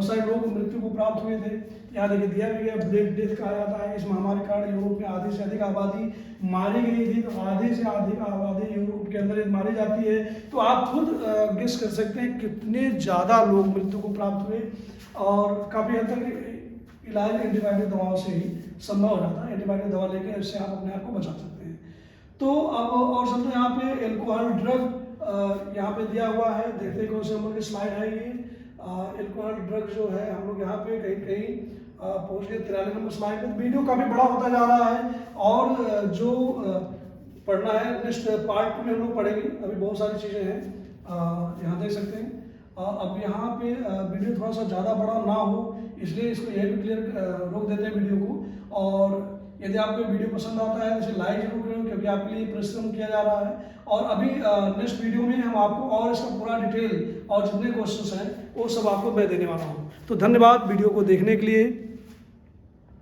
सारे लोग मृत्यु को प्राप्त हुए थे। यहाँ देखिए दिया भी गया ब्लैक डेथ कहा जाता है। इस महामारी के कारण यूरोप में आधी से अधिक आबादी मारी गई थी। तो आधी से अधिक आबादी यूरोप के अंदर मारी जाती है, तो आप खुद गेस कर सकते हैं कितने ज़्यादा लोग मृत्यु को प्राप्त हुए। और काफ़ी हद तक इलाज एंटीबायोटिक दवाओं से ही संभव हो जाता है। एंटीबायोटिक दवा लेके इससे आप अपने आप को बचा सकते हैं। तो अब और सब तो यहाँ पे एल्कोहल ड्रग यहाँ पे दिया हुआ है। देखते हैं कौन से नंबर की स्लाइड है ये। एल्कोहल ड्रग जो है हम लोग यहाँ पे कहीं कहीं पहुँच गए 93 नंबर स्लाइड पे। वीडियो काफ़ी बड़ा होता जा रहा है और जो पढ़ना है नेक्स्ट पार्ट में हम लोग पढ़ेंगे। अभी बहुत सारी चीज़ें हैं यहाँ देख सकते हैं। अब यहाँ पे वीडियो थोड़ा सा ज़्यादा बड़ा ना हो इसलिए इसको यही भी क्लियर रोक देते हैं वीडियो को। और यदि आपको वीडियो पसंद आता है तो इसे लाइक जरूर करें, क्योंकि आपके लिए परिश्रम किया जा रहा है। और अभी नेक्स्ट वीडियो में हम आपको और इसका पूरा डिटेल और जितने क्वेश्चंस हैं वो सब आपको मैं देने वाला हूँ। तो धन्यवाद वीडियो को देखने के लिए।